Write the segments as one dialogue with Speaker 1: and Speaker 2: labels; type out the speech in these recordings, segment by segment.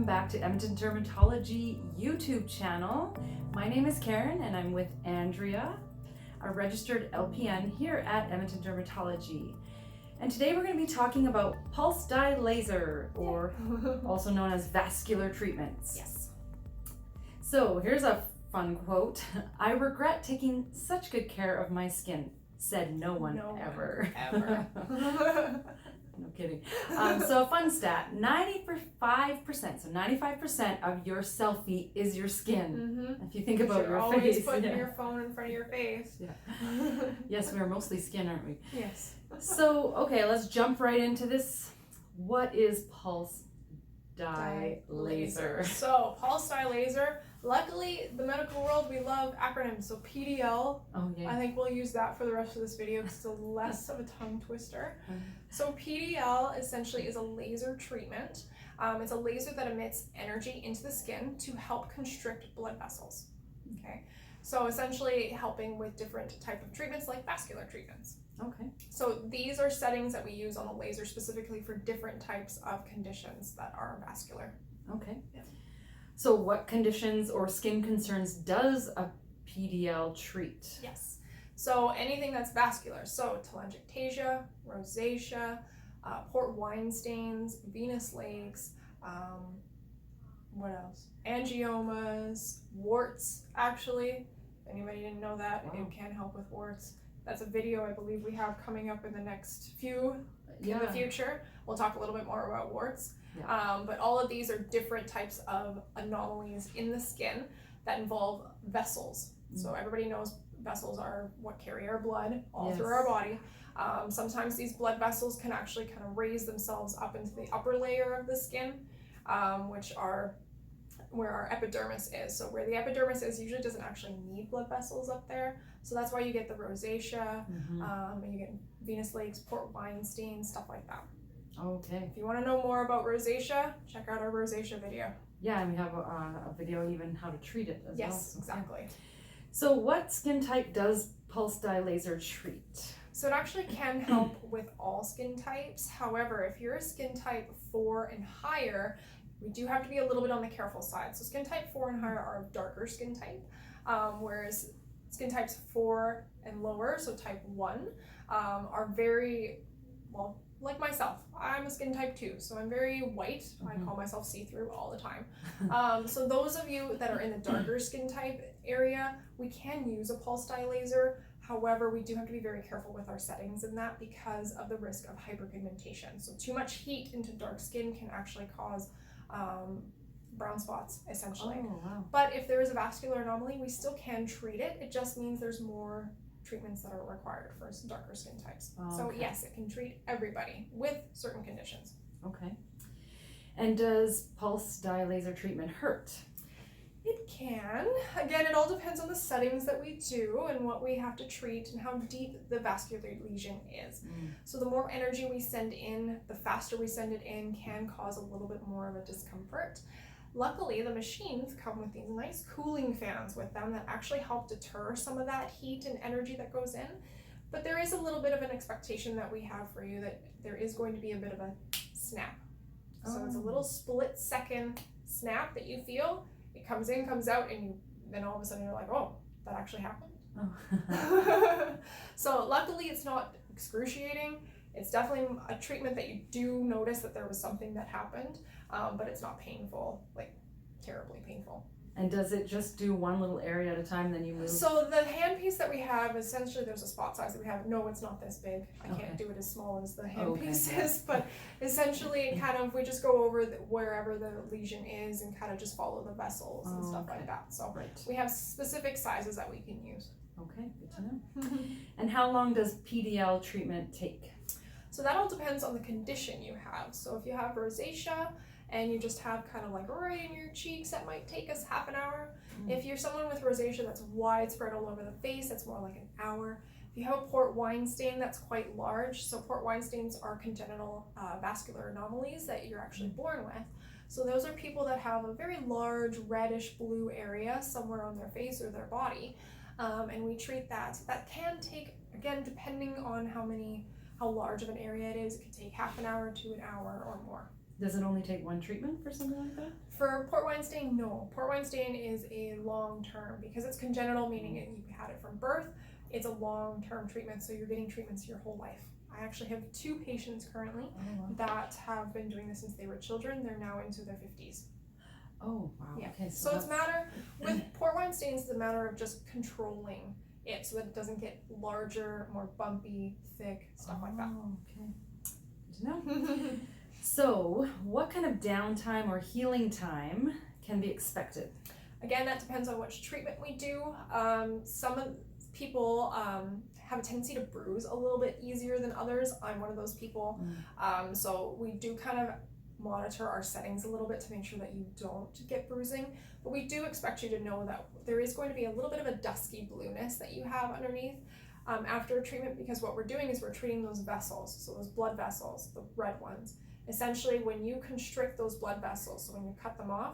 Speaker 1: back to Edmonton Dermatology YouTube channel. My name is Karen and I'm with Andrea, a registered LPN here at Edmonton Dermatology. And today we're going to be talking about pulse dye laser, or also known as vascular treatments.
Speaker 2: Yes.
Speaker 1: So here's a fun quote. "I regret taking such good care of my skin," said no one ever. No kidding. So a fun stat, 95%, so 95% of your selfie is your skin.
Speaker 2: Mm-hmm.
Speaker 1: If you think about your
Speaker 2: always
Speaker 1: face.
Speaker 2: putting your phone in front of your face.
Speaker 1: Yeah. Yes, we're mostly skin, aren't we?
Speaker 2: Yes.
Speaker 1: So, okay, let's jump right into this. What is pulse dye laser?
Speaker 2: So, pulse dye laser, luckily, the medical world, we love acronyms. So, PDL,
Speaker 1: Oh, yeah.
Speaker 2: I think we'll use that for the rest of this video because it's a less of a tongue twister. So, PDL essentially is a laser treatment. It's a laser that emits energy into the skin to help constrict blood vessels. Okay. So, essentially helping with different type of treatments like vascular treatments.
Speaker 1: Okay.
Speaker 2: So these are settings that we use on the laser specifically for different types of conditions that are vascular.
Speaker 1: Okay.
Speaker 2: Yeah.
Speaker 1: So what conditions or skin concerns does a PDL treat?
Speaker 2: Yes. So anything that's vascular. So telangiectasia, rosacea, port wine stains, venous lakes, what else? Angiomas, warts, actually. If anybody didn't know that,
Speaker 1: Wow.
Speaker 2: It can help with warts. That's a video I believe we have coming up in the next in the future. We'll talk a little bit more about warts.
Speaker 1: Yeah.
Speaker 2: But all of these are different types of anomalies in the skin that involve vessels. So everybody knows vessels are what carry our blood all through our body. Sometimes these blood vessels can actually kind of raise themselves up into the upper layer of the skin, which are where our epidermis is. So where the epidermis is usually doesn't actually need blood vessels up there. So that's why you get the rosacea, and you get venous lakes, port wine stains, stuff like that.
Speaker 1: Okay.
Speaker 2: If you want to know more about rosacea, check out our rosacea video.
Speaker 1: Yeah, and we have a video even how to treat it as well.
Speaker 2: Yes, exactly.
Speaker 1: So what skin type does pulse dye laser treat?
Speaker 2: So it actually can help with all skin types. However, if you're a skin type 4 and higher, we do have to be a little bit on the careful side. So skin type 4 and higher are a darker skin type, whereas skin types 4 and lower, so type 1, are very, well, like myself. I'm a skin type 2, so I'm very white. I call myself see-through all the time. So those of you that are in the darker skin type area, we can use a pulse dye laser. However, we do have to be very careful with our settings in that because of the risk of hyperpigmentation. So too much heat into dark skin can actually cause brown spots, essentially.
Speaker 1: Oh, wow.
Speaker 2: But if there is a vascular anomaly, we still can treat it. It just means there's more treatments that are required for darker skin types.
Speaker 1: Oh,
Speaker 2: so
Speaker 1: okay.
Speaker 2: yes, it can treat everybody with certain conditions.
Speaker 1: Okay. And does pulse dye laser treatment hurt?
Speaker 2: It can. Again, it all depends on the settings that we do and what we have to treat and how deep the vascular lesion is. So the more energy we send in, the faster we send it in can cause a little bit more of a discomfort. Luckily, the machines come with these nice cooling fans with them that actually help deter some of that heat and energy that goes in. But there is a little bit of an expectation that we have for you that there is going to be a bit of a snap. So it's a little split second snap that you feel. It comes in, comes out, and then all of a sudden you're like, oh, that actually happened.
Speaker 1: Oh.
Speaker 2: So luckily it's not excruciating. It's definitely a treatment that you do notice that there was something that happened, but it's not painful, like terribly painful.
Speaker 1: And does it just do one little area at a time, then you move?
Speaker 2: So the handpiece that we have, essentially there's a spot size that we have. No, it's not this big. I can't do it as small as the handpiece is, but essentially kind of, we just go over wherever the lesion is and kind of just follow the vessels and stuff like that. So we have specific sizes that we can use.
Speaker 1: Okay, good to know. And how long does PDL treatment take?
Speaker 2: So that all depends on the condition you have. So if you have rosacea and you just have kind of like right in your cheeks, that might take us half an hour. If you're someone with rosacea that's widespread all over the face, that's more like an hour. If you have a port wine stain, that's quite large. So port wine stains are congenital vascular anomalies that you're actually born with. So those are people that have a very large reddish blue area somewhere on their face or their body. And we treat that. That can take, again, depending on how large of an area it is, it could take half an hour to an hour or more.
Speaker 1: Does it only take one treatment for something like that?
Speaker 2: For port wine stain, no. Port wine stain is a long-term, because it's congenital, meaning you had it from birth. It's a long-term treatment, so you're getting treatments your whole life. I actually have 2 patients currently that have been doing this since they were children. They're now into their 50s.
Speaker 1: Oh, wow.
Speaker 2: Yeah.
Speaker 1: Okay.
Speaker 2: So it's a matter, with port wine stains, it's a matter of just controlling it so that it doesn't get larger, more bumpy, thick, stuff like that.
Speaker 1: Oh, okay. Good to know. So, what kind of downtime or healing time can be expected?
Speaker 2: Again, that depends on which treatment we do. Some of people have a tendency to bruise a little bit easier than others. I'm one of those people. So we do kind of monitor our settings a little bit to make sure that you don't get bruising. But we do expect you to know that there is going to be a little bit of a dusky blueness that you have underneath after treatment, because what we're doing is we're treating those vessels, so those blood vessels, the red ones. Essentially, when you constrict those blood vessels, so when you cut them off,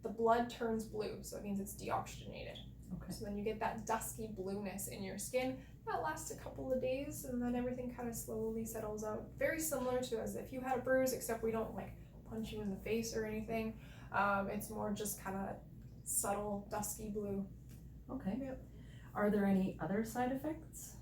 Speaker 2: the blood turns blue, so it means it's deoxygenated.
Speaker 1: Okay.
Speaker 2: So then you get that dusky blueness in your skin. That lasts a couple of days, and then everything kind of slowly settles out. Very similar to as if you had a bruise, except we don't like punch you in the face or anything. It's more just kind of subtle dusky blue.
Speaker 1: Okay.
Speaker 2: Yep.
Speaker 1: Are there any other side effects?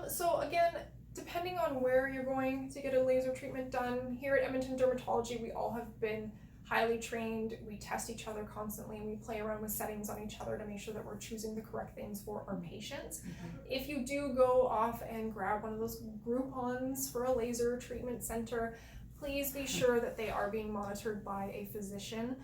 Speaker 2: So again, depending on where you're going to get a laser treatment done, here at Edmonton Dermatology, we all have been highly trained. We test each other constantly. We play around with settings on each other to make sure that we're choosing the correct things for our patients. If you do go off and grab one of those Groupons for a laser treatment center, please be sure that they are being monitored by a physician,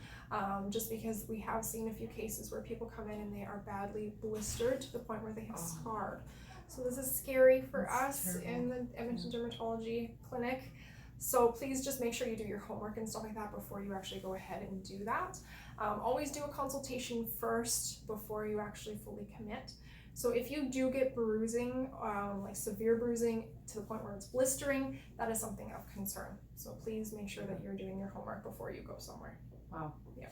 Speaker 2: just because we have seen a few cases where people come in and they are badly blistered to the point where they have scarred. So this is scary for us in the Edmonton Dermatology Clinic. So please just make sure you do your homework and stuff like that before you actually go ahead and do that. Always do a consultation first before you actually fully commit. So if you do get bruising, like severe bruising to the point where it's blistering, that is something of concern. So please make sure that you're doing your homework before you go somewhere.
Speaker 1: Wow.
Speaker 2: Yeah.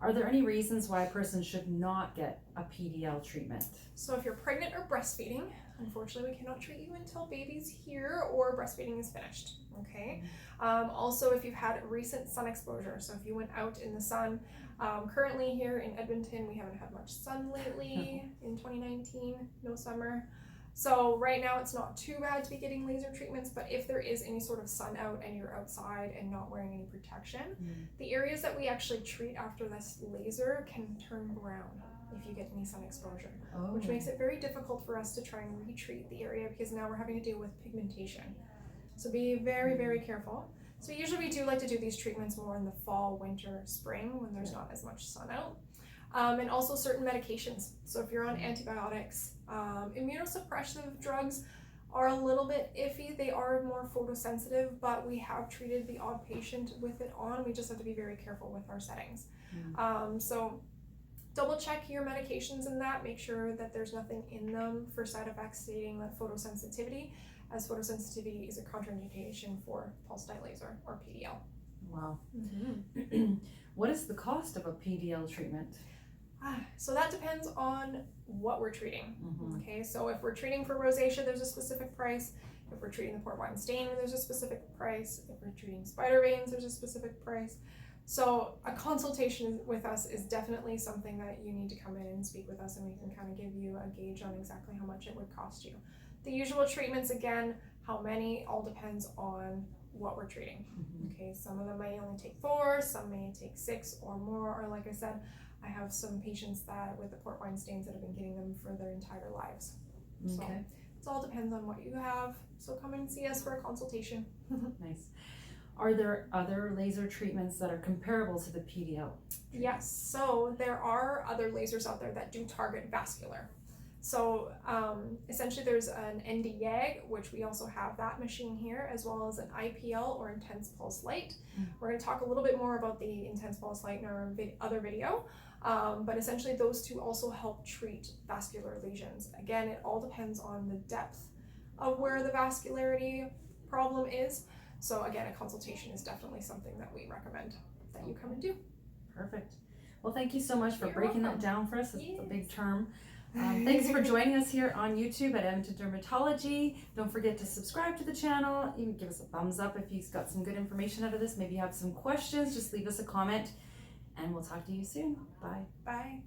Speaker 1: Are there any reasons why a person should not get a PDL treatment?
Speaker 2: So if you're pregnant or breastfeeding, unfortunately we cannot treat you until baby's here or breastfeeding is finished, okay? Also if you've had recent sun exposure, so if you went out in the sun, currently here in Edmonton we haven't had much sun lately. In 2019, no summer. So right now it's not too bad to be getting laser treatments, but if there is any sort of sun out and you're outside and not wearing any protection, the areas that we actually treat after this laser can turn brown if you get any sun exposure, which makes it very difficult for us to try and retreat the area, because now we're having to deal with pigmentation. So be very, very careful. So usually we do like to do these treatments more in the fall, winter, spring, when there's not as much sun out. And also certain medications. So if you're on antibiotics, immunosuppressive drugs are a little bit iffy. They are more photosensitive, but we have treated the odd patient with it on. We just have to be very careful with our settings. So double check your medications in that. Make sure that there's nothing in them for side effects stating that photosensitivity, as photosensitivity is a contraindication for pulse dye laser or PDL.
Speaker 1: Wow. What is the cost of a PDL treatment?
Speaker 2: So that depends on what we're treating. Okay, so if we're treating for rosacea, there's a specific price. If we're treating the port wine stain, there's a specific price. If we're treating spider veins, there's a specific price. So a consultation with us is definitely something that you need to come in and speak with us, and we can kind of give you a gauge on exactly how much it would cost you. The usual treatments, again, how many, all depends on what we're treating. Okay, some of them may only take 4, some may take 6 or more, or like I said, I have some patients that with the port wine stains that have been getting them for their entire lives. So it all depends on what you have. So come and see us for a consultation.
Speaker 1: Nice. Are there other laser treatments that are comparable to the PDL?
Speaker 2: Yes, so there are other lasers out there that do target vascular. So essentially there's an ND-YAG, which we also have that machine here, as well as an IPL or intense pulse light. We're going to talk a little bit more about the intense pulse light in our other video, but essentially those two also help treat vascular lesions. Again, it all depends on the depth of where the vascularity problem is. So again, a consultation is definitely something that we recommend that you come and do.
Speaker 1: Perfect. Well, thank you so much for
Speaker 2: You're
Speaker 1: breaking
Speaker 2: welcome.
Speaker 1: that down for us. It's a big term. Thanks for joining us here on YouTube at Edmonton Dermatology. Don't forget to subscribe to the channel. You can give us a thumbs up if you've got some good information out of this. Maybe you have some questions, just leave us a comment and we'll talk to you soon. Bye.
Speaker 2: Bye.